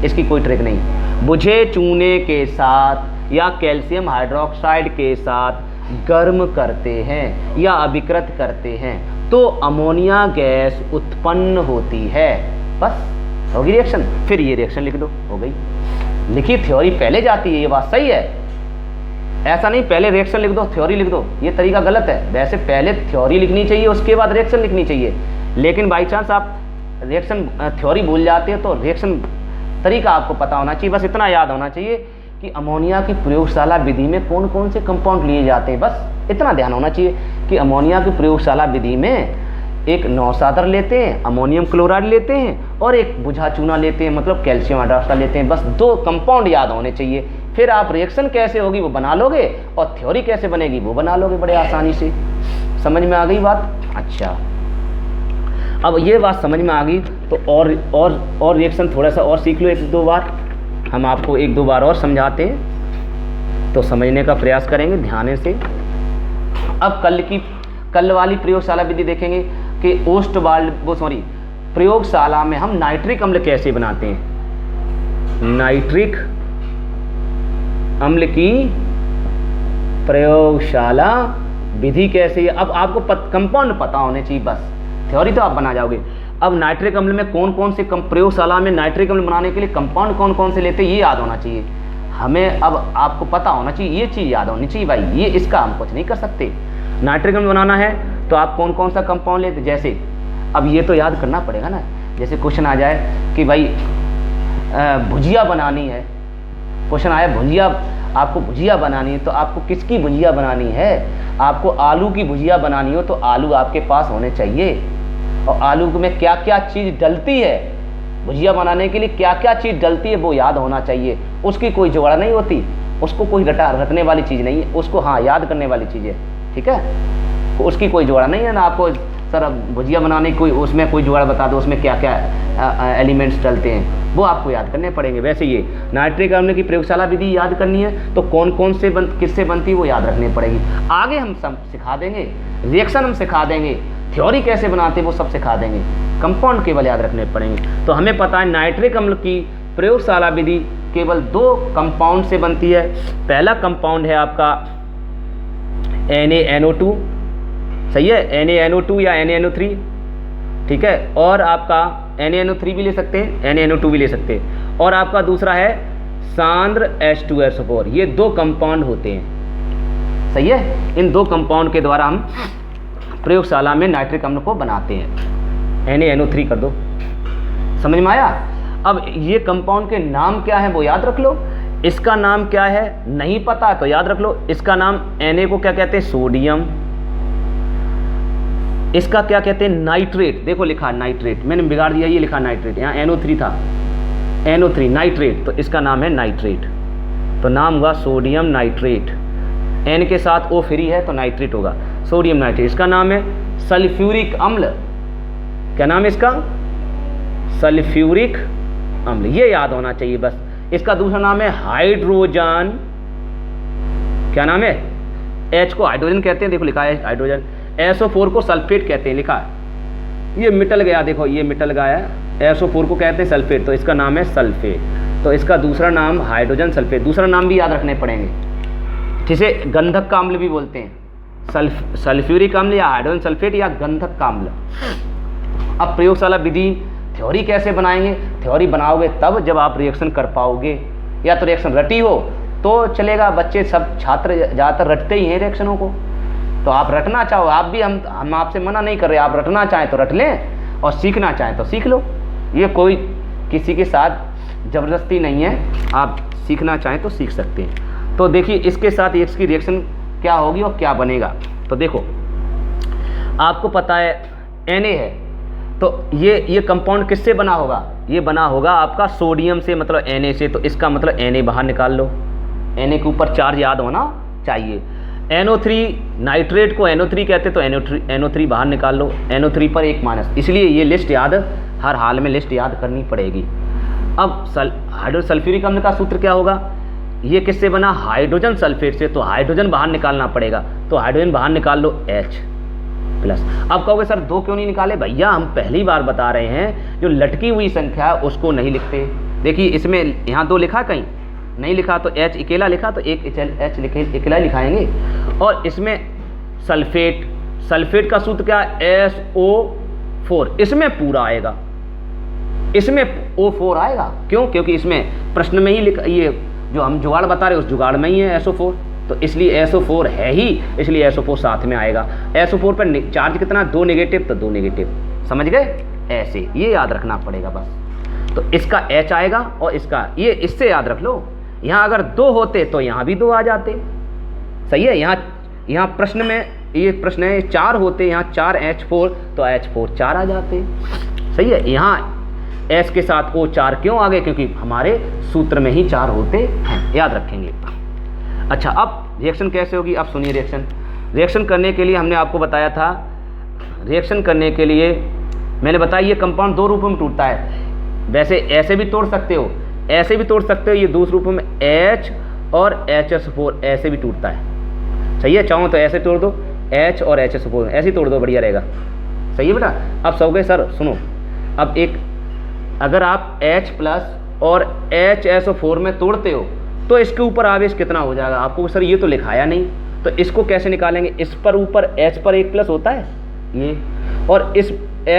इसकी कोई ट्रिक नहीं, बुझे चूने के साथ या कैल्शियम हाइड्रोक्साइड के साथ गर्म करते हैं या अभिकृत करते हैं तो अमोनिया गैस उत्पन्न होती है। बस होगी रिएक्शन, फिर ये रिएक्शन लिख दो, हो गई। लिखी थ्योरी पहले जाती है, ये बात सही है, ऐसा नहीं पहले रिएक्शन लिख दो थ्योरी लिख दो, ये तरीका गलत है। वैसे पहले थ्योरी लिखनी चाहिए उसके बाद रिएक्शन लिखनी चाहिए, लेकिन बाई चांस आप रिएक्शन थ्योरी भूल जाते हैं तो रिएक्शन तरीका आपको पता होना चाहिए। बस इतना याद होना चाहिए कि अमोनिया की प्रयोगशाला विधि में कौन कौन से कंपाउंड लिए जाते हैं, बस इतना ध्यान होना चाहिए कि अमोनिया की प्रयोगशाला विधि में एक नौसादर लेते हैं, अमोनियम क्लोराइड लेते हैं और एक बुझा चूना लेते हैं, मतलब कैल्शियम हाइड्रोक्साइड लेते हैं। बस 2 कंपाउंड याद होने चाहिए, फिर आप रिएक्शन कैसे होगी वो बना लोगे और थ्योरी कैसे बनेगी वो बना लोगे बड़े आसानी से। समझ में आ गई बात? अच्छा, अब ये बात समझ में आ गई तो और रिएक्शन थोड़ा सा और सीख लो, 1-2 बार हम आपको 1-2 बार और समझाते हैं तो समझने का प्रयास करेंगे ध्यान से। अब कल वाली प्रयोगशाला विधि देखेंगे कि प्रयोगशाला में हम नाइट्रिक अम्ल कैसे बनाते हैं। नाइट्रिक अम्ल की प्रयोगशाला विधि कैसे है, अब आपको कंपाउंड पता होने चाहिए, बस थ्योरी तो आप बना जाओगे। अब नाइट्रिक अम्ल में कौन कौन से प्रयोगशाला में नाइट्रिक अम्ल बनाने के लिए कंपाउंड कौन कौन से लेते हैं ये याद होना चाहिए हमें। अब आपको पता होना चाहिए, ये चीज़ याद होनी चाहिए भाई, ये इसका हम कुछ नहीं कर सकते। नाइट्रिक अम्ल बनाना है तो आप कौन कौन सा कंपाउंड लेते, जैसे अब ये तो याद करना पड़ेगा ना, जैसे क्वेश्चन आ जाए कि भाई भुजिया बनानी है, क्वेश्चन आया भुजिया, आपको भुजिया बनानी है तो आपको किसकी भुजिया बनानी है, आपको आलू की भुजिया बनानी हो तो आलू आपके पास होने चाहिए, और आलू में क्या क्या चीज़ डलती है, भुजिया बनाने के लिए क्या क्या चीज़ डलती है वो याद होना चाहिए। उसकी कोई जुगाड़ नहीं होती, उसको कोई रटने वाली चीज़ नहीं है, उसको हाँ याद करने वाली चीज़ है, ठीक है। उसकी कोई जुगाड़ नहीं है ना, आपको सर भुजिया बनाने की उसमें कोई जुगाड़ बता दो, उसमें क्या क्या एलिमेंट्स डलते हैं वो आपको याद करने पड़ेंगे। वैसे ये नाइट्रिक अम्ल की प्रयोगशाला विधि याद करनी है तो कौन कौन से किससे बनती है वो याद रखनी पड़ेगी। आगे हम सब सिखा देंगे, रिएक्शन हम सिखा देंगे, थ्योरी कैसे बनाते हैं वो सब सिखा देंगे, कंपाउंड केवल याद रखने पड़ेंगे। तो हमें पता है नाइट्रिक अम्ल की प्रयोगशाला विधि केवल 2 कंपाउंड से बनती है। पहला कंपाउंड है आपका NaNO2, सही है, NaNO2 या NaNO3, ठीक है, और आपका NaNO3 भी ले सकते हैं, NaNO2 भी ले सकते हैं, और आपका दूसरा है सांद्र H2SO4। ये 2 कंपाउंड होते हैं, सही है। इन 2 कंपाउंड के द्वारा हम प्रयोगशाला में नाइट्रिक अम्ल को बनाते हैं। NaNO3 कर दो, समझ में आया। अब ये कंपाउंड के नाम क्या है वो याद रख लो, इसका नाम क्या है नहीं पता तो याद रख लो, इसका नाम Na को क्या कहते हैं सोडियम, इसका क्या कहते हैं नाइट्रेट, देखो लिखा नाइट्रेट, मैंने बिगाड़ दिया, ये लिखा नाइट्रेट, यहाँ NO3 था, NO3 नाइट्रेट, तो इसका नाम है नाइट्रेट, तो नाम हुआ सोडियम नाइट्रेट। N के साथ O फ्री है तो नाइट्रेट होगा, सोडियम नाइट्रेट। इसका नाम है सल्फ्यूरिक अम्ल, क्या नाम है इसका, सल्फ्यूरिक अम्ल, ये याद होना चाहिए बस। इसका दूसरा नाम है हाइड्रोजन, क्या नाम है, H को हाइड्रोजन कहते हैं, देखो लिखा है हाइड्रोजन, SO4 को सल्फेट कहते हैं, लिखा है, ये मिटल गया, देखो ये मिटल गया है, SO4 को कहते हैं सल्फेट, तो इसका नाम है सल्फेट, तो इसका दूसरा नाम हाइड्रोजन सल्फेट। दूसरा नाम भी याद रखने पड़ेंगे, जिसे गंधक का अम्ल भी बोलते हैं, सल्फ्यूरिक अम्ल या हाइड्रोजन सल्फेट या गंधक का अम्ल। अब प्रयोगशाला विधि थ्योरी कैसे बनाएंगे, थ्योरी बनाओगे तब जब आप रिएक्शन कर पाओगे, या तो रिएक्शन रटी हो तो चलेगा, बच्चे सब छात्र ज़्यादातर रटते ही हैं रिएक्शनों को, तो तो आप रटना चाहो, आप भी, हम आपसे मना नहीं कर रहे, आप रटना चाहें तो रट लें और सीखना चाहें तो सीख लो। ये कोई किसी के साथ ज़बरदस्ती नहीं है, आप सीखना चाहें तो सीख सकते हैं। तो देखिए इसके साथ इसकी रिएक्शन क्या होगी और क्या बनेगा। तो देखो आपको पता है Na है, तो ये कंपाउंड किससे बना होगा, ये बना होगा आपका सोडियम से, मतलब Na से। तो इसका मतलब Na बाहर निकाल लो, Na के ऊपर चार्ज याद होना चाहिए। NO3 नाइट्रेट को NO3 कहते, तो NO3 बाहर निकाल लो, NO3 पर एक माइनस। इसलिए ये लिस्ट याद, हर हाल में लिस्ट याद करनी पड़ेगी। अब हाइड्रोसल्फ्यूरिक अम्ल का सूत्र क्या होगा, ये किससे बना, हाइड्रोजन सल्फेट से। तो हाइड्रोजन बाहर निकालना पड़ेगा, तो हाइड्रोजन बाहर निकाल लो H प्लस। अब कहोगे सर दो क्यों नहीं निकाले, भैया हम पहली बार बता रहे हैं, जो लटकी हुई संख्या है उसको नहीं लिखते। देखिए इसमें यहाँ 2 लिखा, कहीं नहीं लिखा, तो H अकेला लिखा, तो एक H अकेला लिखाएंगे। और इसमें सल्फेट का सूत्र क्या है, SO4, इसमें पूरा आएगा, इसमें O4 आएगा। क्यों, क्योंकि इसमें प्रश्न में ही लिखा, ये जो हम जुगाड़ बता रहे हैं उस जुगाड़ में ही है SO4, तो इसलिए SO4 है ही, इसलिए SO4 साथ में आएगा। SO4 पर चार्ज कितना, 2 नेगेटिव, तो 2 नेगेटिव, समझ गए, ऐसे ये याद रखना पड़ेगा बस। तो इसका H आएगा और इसका, ये इससे याद रख लो, यहाँ अगर 2 होते तो यहाँ भी 2 आ जाते, सही है। यहाँ प्रश्न में, ये प्रश्न है 4 होते, यहाँ 4H4, तो H4 4 आ जाते, सही है। यहाँ S के साथ O 4 क्यों आ गए, क्योंकि हमारे सूत्र में ही 4 होते हैं, याद रखेंगे। अच्छा अब रिएक्शन कैसे होगी, अब सुनिए रिएक्शन करने के लिए हमने आपको बताया था, रिएक्शन करने के लिए मैंने बताया ये कंपाउंड 2 रूपों में टूटता है। वैसे ऐसे भी तोड़ सकते हो, ऐसे भी तोड़ सकते हो, ये 2 रूपों में H और HSO4 ऐसे भी टूटता है, सही है। चाहो तो ऐसे तोड़ दो, H और HSO4 ऐसे ही तोड़ दो, बढ़िया रहेगा, सही है बेटा। अब सब गए सर सुनो, अब एक अगर आप H प्लस और HSO4 में तोड़ते हो तो इसके ऊपर आवेश कितना हो जाएगा, आपको सर ये तो लिखाया नहीं, तो इसको कैसे निकालेंगे, इस पर ऊपर H पर 1 प्लस होता है ये, और इस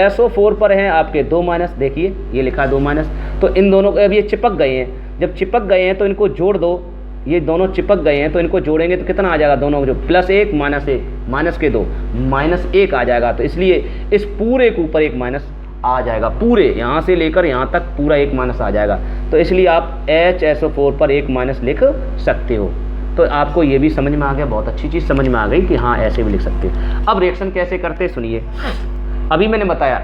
SO4 पर हैं आपके 2 माइनस, देखिए ये लिखा है 2 माइनस। तो इन दोनों अब ये चिपक गए हैं, जब चिपक गए हैं तो इनको जोड़ दो, ये दोनों चिपक गए हैं तो इनको जोड़ेंगे तो कितना आ जाएगा, दोनों जो +1 -1 माइनस के 2 -1 आ जाएगा। तो इसलिए इस पूरे के ऊपर 1 माइनस आ जाएगा, पूरे यहाँ से लेकर यहाँ तक पूरा 1 माइनस आ जाएगा। तो इसलिए आप HSO4 पर 1 माइनस लिख सकते हो। तो आपको ये भी समझ में आ गया, बहुत अच्छी चीज़ समझ में आ गई कि हाँ ऐसे भी लिख सकते हो। अब रिएक्शन कैसे करते सुनिए, अभी मैंने बताया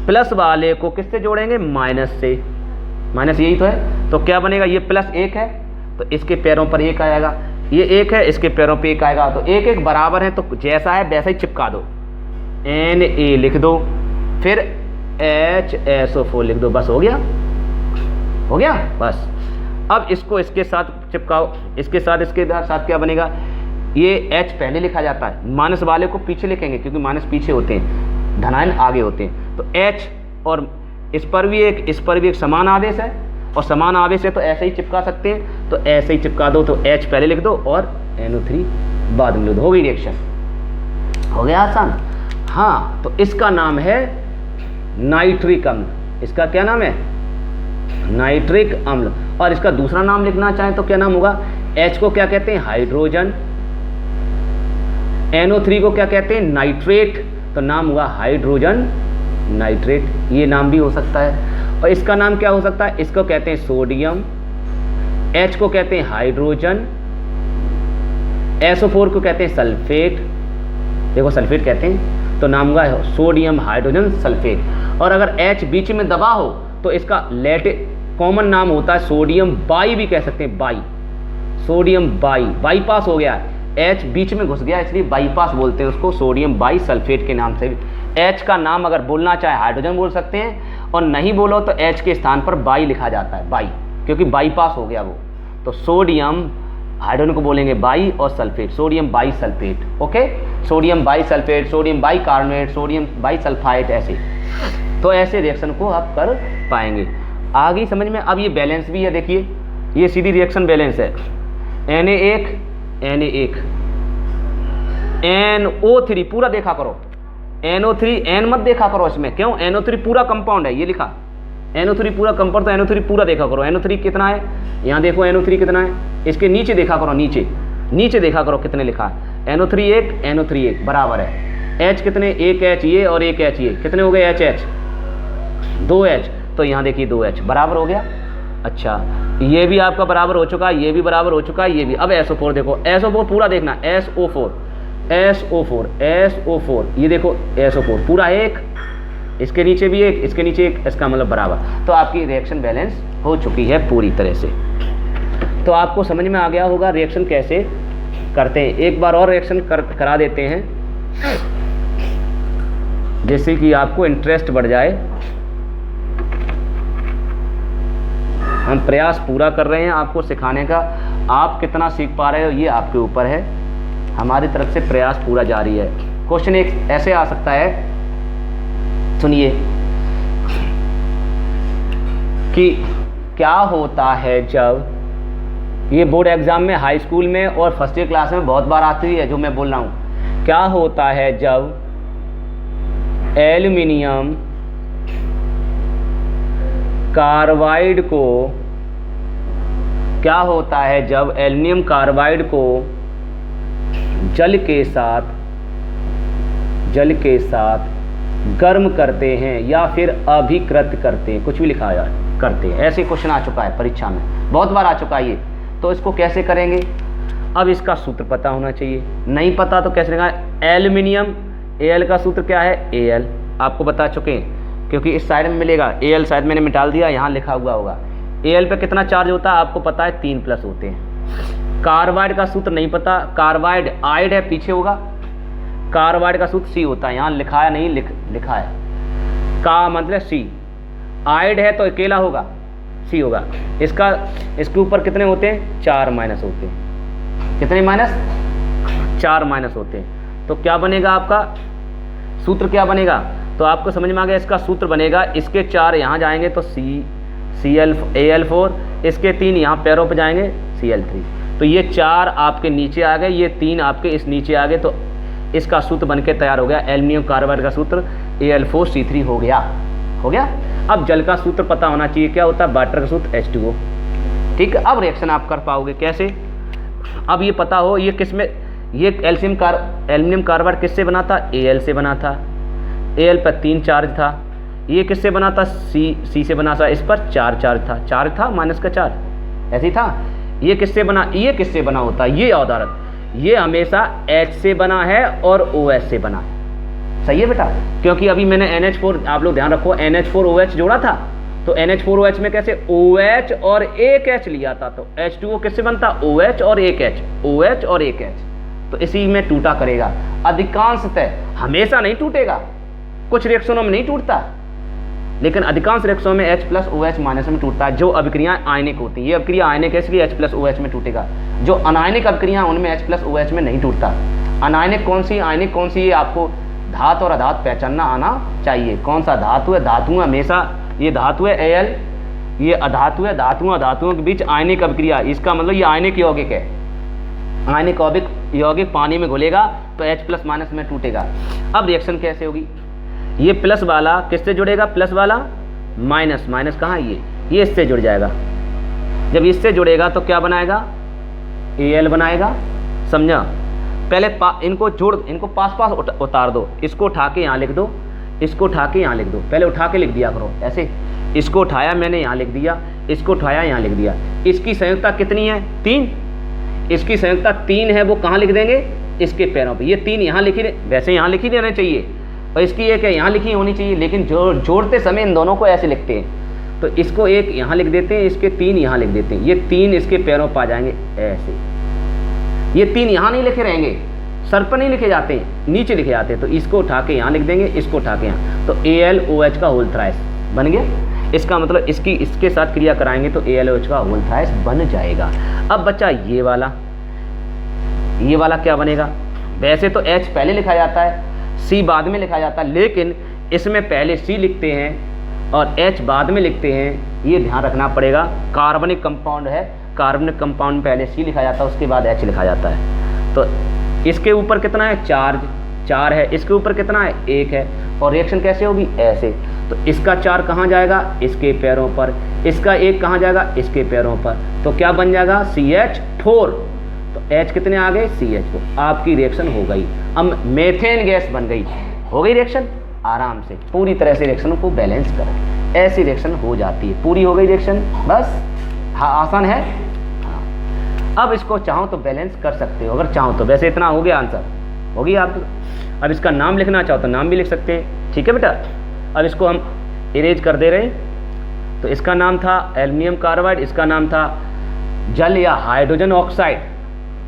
प्लस वाले को किससे जोड़ेंगे, माइनस से, माइनस यही तो है, तो क्या बनेगा, ये +1 है तो इसके पैरों पर 1 आएगा, ये 1 है इसके पैरों पे 1 आएगा, तो 1 1 बराबर है, तो जैसा है वैसा ही चिपका दो, Na लिख दो, फिर HSO4 लिख दो, बस हो गया, हो गया बस। अब इसको इसके साथ चिपकाओ, इसके साथ क्या बनेगा, ये H पहले लिखा जाता है, माइनस वाले को पीछे लिखेंगे क्योंकि माइनस पीछे होते हैं, धनायन आगे होते हैं। तो H और इस पर भी एक समान आवेश है, और समान आवेश है तो ऐसे ही चिपका सकते हैं, तो ऐसे ही चिपका दो, तो H पहले लिख दो और NO3 बाद में लिख दो, हो गई रिएक्शन, हो गया आसान। हाँ तो इसका नाम है नाइट्रिक अम्ल, इसका क्या नाम है, नाइट्रिक अम्ल। और इसका दूसरा नाम लिखना चाहें तो क्या नाम होगा, H को क्या कहते हैं, हाइड्रोजन, NO3 को क्या कहते हैं, नाइट्रेट, तो नाम हुआ हाइड्रोजन नाइट्रेट, ये नाम भी हो सकता है। और इसका नाम क्या हो सकता है, इसको कहते हैं सोडियम, H को कहते हैं हाइड्रोजन, SO4 को कहते हैं सल्फेट, देखो सल्फेट कहते हैं, तो नाम हुआ सोडियम हाइड्रोजन सल्फेट। और अगर H बीच में दबा हो तो इसका कॉमन नाम होता है सोडियम बाई, भी कह सकते हैं बाई, सोडियम बाईपास हो गया, H बीच में घुस गया इसलिए बाईपास बोलते हैं उसको, सोडियम बाई सल्फेट के नाम से। H का नाम अगर बोलना चाहे हाइड्रोजन बोल सकते हैं, और नहीं बोलो तो H के स्थान पर बाई लिखा जाता है, बाई, क्योंकि बाईपास हो गया वो। तो सोडियम हाइड्रोजन को बोलेंगे बाई, और sulphate sodium by sulphate, okay, sodium by sulphate, sodium by carbonate, sodium by sulphide, ऐसे। तो ऐसे रिएक्शन को आप कर पाएंगे। आगे समझ में। अब ये बैलेंस भी है, देखिए ये सीधी रिएक्शन बैलेंस है, Na1 Na1 NO3 पूरा देखा करो, NO3 N मत देखा करो इसमें, क्यों, NO3 पूरा कंपाउंड है, ये लिखा NO3 पूरा कंपाउंड, तो NO3 पूरा देखा करो। NO3 कितना है, यहाँ देखो NO3 कितना है, इसके नीचे देखा करो, नीचे देखा करो कितने लिखा है, NO3 एक, NO3 एक बराबर है। H कितने, एक H ये और एक H ये, कितने हो गए H 2H, तो यहाँ देखिए 2H बराबर हो गया। अच्छा ये भी आपका बराबर हो चुका है, ये भी बराबर हो चुका है, ये भी। अब SO4 देखो, SO4 पूरा देखना, SO4 SO4 SO4, ये देखो SO4 पूरा एक, इसके नीचे भी एक, इसके नीचे एक, इसका मतलब बराबर। तो आपकी रिएक्शन बैलेंस हो चुकी है पूरी तरह से। तो आपको समझ में आ गया होगा रिएक्शन कैसे करते हैं। एक बार और रिएक्शन करा देते हैं, जैसे कि आपको इंटरेस्ट बढ़ जाए। हम प्रयास पूरा कर रहे हैं आपको सिखाने का, आप कितना सीख पा रहे हो ये आपके ऊपर है, हमारी तरफ से प्रयास पूरा जारी है। क्वेश्चन एक ऐसे आ सकता है, सुनिए, कि क्या होता है जब, ये बोर्ड एग्जाम में, हाई स्कूल में और फर्स्ट ईयर क्लास में बहुत बार आती है जो मैं बोल रहा हूँ। क्या होता है जब एल्युमिनियम कार्बाइड को, क्या होता है जब एल्युमिनियम कार्बाइड को जल के साथ गर्म करते हैं या फिर अभिकृत करते हैं, कुछ भी लिखा है करते हैं, ऐसे क्वेश्चन आ चुका है परीक्षा में, बहुत बार आ चुका है ये। तो इसको कैसे करेंगे, अब इसका सूत्र पता होना चाहिए, नहीं पता तो कैसे लिखा है, एल्युमिनियम, Al का सूत्र क्या है, Al आपको बता चुके हैं, क्योंकि इस साइड में मिलेगा, Al शायद मैंने मिटा दिया, यहाँ लिखा हुआ होगा। Al पे कितना चार्ज होता है आपको पता है, 3+ होते हैं। कार्बाइड का सूत्र नहीं पता, कार्बाइड आइड है पीछे होगा, कार्बाइड का सूत्र C होता है, यहाँ लिखा है नहीं, लिखा है, का मतलब C, आइड है तो अकेला होगा, C होगा। इसके ऊपर कितने होते हैं, 4 माइनस होते हैं, कितने माइनस, 4 माइनस होते हैं। तो क्या बनेगा आपका सूत्र, क्या बनेगा, तो आपको समझ में आ गया, इसका सूत्र बनेगा, इसके 4 यहाँ जाएंगे तो Al4, इसके 3 यहाँ पैरों पे जाएंगे Cl3, तो ये 4 आपके नीचे आ गए, ये 3 आपके इस नीचे आ गए, तो इसका सूत्र बनके तैयार हो गया, एल्युमिनियम कार्बाइड का सूत्र Al4C3 हो गया। अब जल का सूत्र पता होना चाहिए, क्या होता है, वाटर का सूत्र H2O। ठीक है, अब रिएक्शन आप कर पाओगे कैसे, अब ये पता हो, ये किस में, ये एल्युमिनियम कार्बाइड किससे बना था, Al से बना था, Al पर 3 चार्ज था, ये किससे बना था, C से बना था, इस पर 4 चार्ज था माइनस का 4, ऐसे ही था। ये किससे बना, ये किससे बना होता है, ये औदारत, ये हमेशा H से बना है और OH से बना है, सही है बेटा, क्योंकि अभी मैंने NH4, आप लोग ध्यान रखो, NH4OH जोड़ा था, तो NH4OH में कैसे OH और एक H लिया था, तो H2O किससे बनता, OH और एक H, OH और एक H, तो इसी में टूटा करेगा अधिकांशतः, हमेशा नहीं टूटेगा, कुछ रिएक्शनों में नहीं टूटता, लेकिन अधिकांश रिएक्शनों में H+OH माइनस में टूटता है, जो अभिक्रियाएं आयनिक होती हैं। ये अभिक्रिया आयनिक है इसलिए H+OH में टूटेगा, जो अनायनिक अभिक्रियाएं उनमें H+OH में नहीं टूटता। अनायनिक कौन सी, आयनिक कौन सी, ये आपको धातु और अधातु पहचानना आना चाहिए, कौन सा धातु है, धातु हमेशा, ये धातु है Al, ये अधातु है, धातुओं के बीच आयनिक अभिक्रिया, इसका मतलब ये आयनिक यौगिक है, आयनिक यौगिक पानी में घुलेगा तो H+ में टूटेगा। अब रिएक्शन कैसे होगी, ये प्लस वाला किससे जुड़ेगा, प्लस वाला माइनस कहाँ, ये इससे जुड़ जाएगा, जब इससे जुड़ेगा तो क्या बनाएगा, Al बनाएगा, समझा। पहले इनको पास उतार दो, इसको उठा के यहाँ लिख दो, इसको उठा के यहाँ लिख दो, पहले उठा के लिख दिया करो ऐसे, इसको उठाया मैंने यहाँ लिख दिया, इसको उठाया यहाँ लिख दिया। इसकी संयुक्ता कितनी है, 3, इसकी संयुक्ता 3 है, वो कहाँ लिख देंगे, इसके पैरों पे। ये 3 यहाँ लिखी, वैसे यहाँ लिखी रहना चाहिए, और इसकी एक है यहाँ लिखी होनी चाहिए, लेकिन जोड़ते समय इन दोनों को ऐसे लिखते हैं, तो इसको एक यहाँ लिख देते हैं, इसके 3 यहाँ लिख देते हैं, ये 3 इसके पैरों पर आ जाएंगे ऐसे, ये 3 यहाँ नहीं लिखे रहेंगे, सर पर नहीं लिखे जाते, नीचे लिखे जाते हैं, तो इसको उठा के यहाँ लिख देंगे, इसको उठा के यहाँ, तो AlOH का होल थ्राइस बन गया। इसका मतलब इसके साथ क्रिया कराएंगे तो AlOH का होल थ्राइस बन जाएगा। अब बच्चा ये वाला क्या बनेगा, वैसे तो H पहले लिखा जाता है, C बाद में लिखा जाता है, लेकिन इसमें पहले C लिखते हैं और H बाद में लिखते हैं, ये ध्यान रखना पड़ेगा। कार्बनिक कंपाउंड है, कार्बनिक कंपाउंड पहले C लिखा जाता है, उसके बाद H लिखा जाता है। तो इसके ऊपर कितना है, चार्ज 4 है, इसके ऊपर कितना है, 1 है, और रिएक्शन कैसे होगी, ऐसे। तो इसका 4 कहाँ जाएगा, इसके पैरों पर, इसका 1 कहाँ जाएगा, इसके पैरों पर, तो क्या बन जाएगा, CH4। तो H कितने आ गए, CH2, आपकी रिएक्शन हो गई। अब मेथेन गैस बन गई, हो गई रिएक्शन। आराम से पूरी तरह से रिएक्शन को बैलेंस करें, ऐसी रिएक्शन हो जाती है। पूरी हो गई रिएक्शन, बस। हाँ, आसान है। हाँ। अब इसको चाहो तो बैलेंस कर सकते हो, अगर चाहो तो। वैसे इतना हो गया, आंसर हो गई आप। अब इसका नाम लिखना चाहो तो नाम भी लिख सकते हैं, ठीक है बेटा। अब इसको हम इरेज कर दे रहे हैं। तो इसका नाम था एल्युमिनियम कार्बाइड, इसका नाम था जल या हाइड्रोजन ऑक्साइड।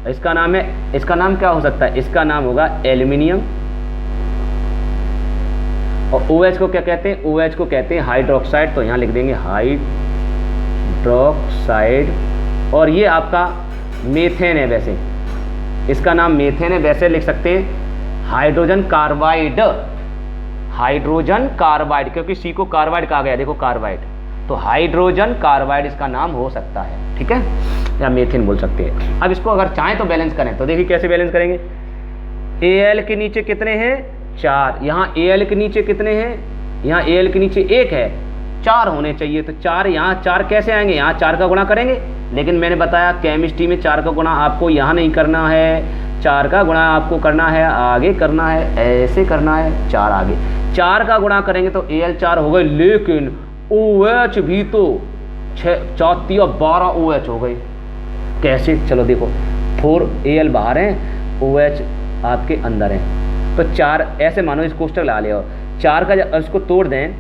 इसका नाम है, इसका नाम क्या हो सकता है, इसका नाम होगा एल्युमिनियम। और OH को क्या कहते हैं, OH को कहते हैं हाइड्रोक्साइड। तो यहाँ लिख देंगे हाइड्रोक्साइड। और ये आपका मेथेन है, वैसे इसका नाम मेथेन है, वैसे लिख सकते हैं हाइड्रोजन कार्बाइड। हाइड्रोजन कार्बाइड, क्योंकि C को कार्बाइड कहा गया, देखो कार्बाइड, तो हाइड्रोजन कार्बाइड इसका नाम हो सकता है, ठीक है, या मेथेन बोल सकते हैं। अब इसको अगर चाहें तो बैलेंस करें, तो देखिए कैसे बैलेंस करेंगे। Al के नीचे कितने हैं, 4। यहाँ Al के नीचे कितने हैं, यहाँ Al के नीचे 1 है, 4 होने चाहिए। तो 4, यहाँ 4 कैसे आएंगे, यहाँ 4 का गुणा करेंगे। लेकिन मैंने बताया केमिस्ट्री में 4 का गुणा आपको यहाँ नहीं करना है, 4 का गुणा आपको करना है आगे करना है, ऐसे करना है, 4 आगे। 4 का गुणा करेंगे तो Al 4 हो गए, लेकिन OH भी तो 4 या 12 OH हो गए। कैसे, चलो देखो, 4 Al बाहर हैं, OH आपके अंदर हैं। तो 4 ऐसे मानो, इस कोष्टक ला लिया, 4 का इसको तोड़ दें,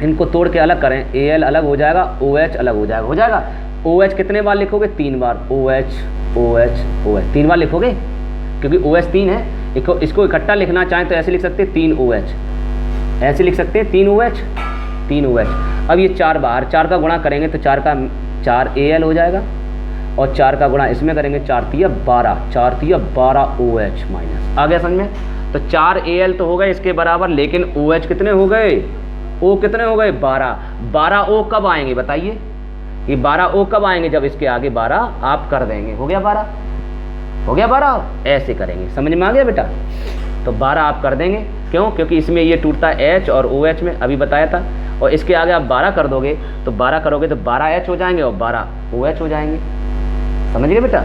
इनको तोड़ के अलग करें, Al अलग हो जाएगा, OH अलग हो जाएगा, हो जाएगा। OH कितने बार लिखोगे, 3 बार, OH OH OH 3 बार लिखोगे, क्योंकि OH 3 है। इसको इकट्ठा लिखना चाहें तो ऐसे लिख सकते हैं 3 OH, ऐसे लिख सकते हैं 3 OH 3 OH। अब ये 4 बाहर, 4 का गुणा करेंगे तो 4 का 4 Al हो जाएगा, और 4 का गुणा इसमें करेंगे, 4 तिया 12, 4 तिया 12 OH माइनस। आ गया समझ में। तो 4 Al तो हो गए इसके बराबर, लेकिन OH कितने हो गए, O कितने हो गए, 12। 12 O कब आएंगे बताइए, ये 12 O कब आएंगे, जब इसके आगे 12 आप कर देंगे, हो गया 12, हो गया 12। ऐसे करेंगे, समझ में आ गया बेटा। तो 12 आप कर देंगे, क्यों, क्योंकि इसमें ये टूटता है H और OH में, अभी बताया था। और इसके आगे आप 12 कर दोगे, तो 12 करोगे तो 12 H हो जाएंगे और 12 OH हो जाएंगे, समझ गए बेटा।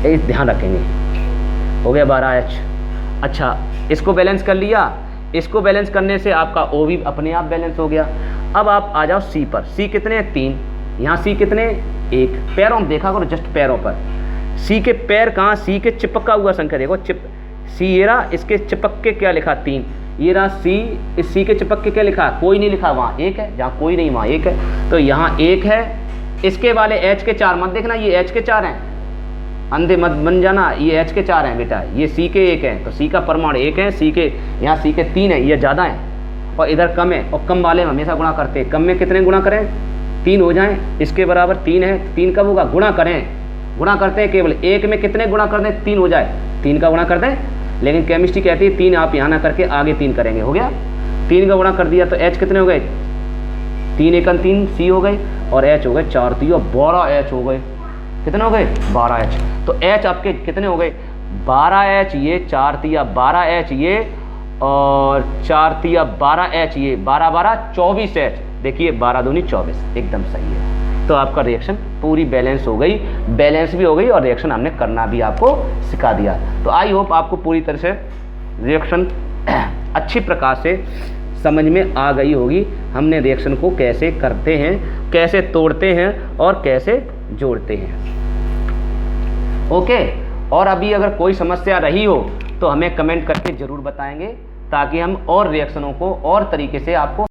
ये ध्यान रखेंगे, हो गया 12 H। अच्छा, इसको बैलेंस कर लिया, इसको बैलेंस करने से आपका O भी अपने आप बैलेंस हो गया। अब आप आ जाओ C पर। C कितने हैं, 3। यहाँ C कितने, 1। पैरों में देखा करो, जस्ट पैरों पर। C के पैर कहाँ, C के चिपका हुआ संख्या देखो, C ये रहा, इसके चिपक के क्या लिखा, 3। ये रहा C, इस C के चिपक के क्या लिखा, कोई नहीं लिखा, वहाँ 1 है, जहाँ कोई नहीं वहाँ 1 है। तो यहाँ 1 है। इसके वाले H के 4 मत देखना, ये H के 4 हैं, अंधे मत बन जाना, ये H के 4 हैं बेटा, ये C के 1 हैं। तो C का परमाणु 1 है, C के यहाँ C के 3 है, ये ज़्यादा है और इधर कम है, और कम वाले में हमेशा गुणा करते हैं। कम में कितने गुणा करें, 3 हो जाएं, इसके बराबर 3 है। 3 कब होगा, गुणा करें, गुणा करते हैं केवल 1 में, कितने गुणा कर दें, 3 हो जाए, 3 का गुणा कर दें। लेकिन केमिस्ट्री कहती है 3 आप यहाँ ना करके आगे 3 करेंगे, हो गया। 3 का गुणा कर दिया तो H कितने हो गए, 3 1 3 C हो गए, और H हो गए 4 3 और 12 H हो गए। कितने हो गए, 12 H। तो H आपके कितने हो गए, 12 H ये, 4 3 12 H ये, और 4 3 12 H ये, 12 12 24 H। देखिए 12 दूनी 24, एकदम सही है। तो आपका रिएक्शन पूरी बैलेंस हो गई, बैलेंस भी हो गई, और रिएक्शन हमने करना भी आपको सिखा दिया। तो आई होप आपको पूरी तरह से रिएक्शन अच्छी प्रकार से समझ में आ गई होगी। हमने रिएक्शन को कैसे करते हैं, कैसे तोड़ते हैं और कैसे जोड़ते हैं। ओके, और अभी अगर कोई समस्या रही हो तो हमें कमेंट करके ज़रूर बताएंगे, ताकि हम और रिएक्शनों को और तरीके से आपको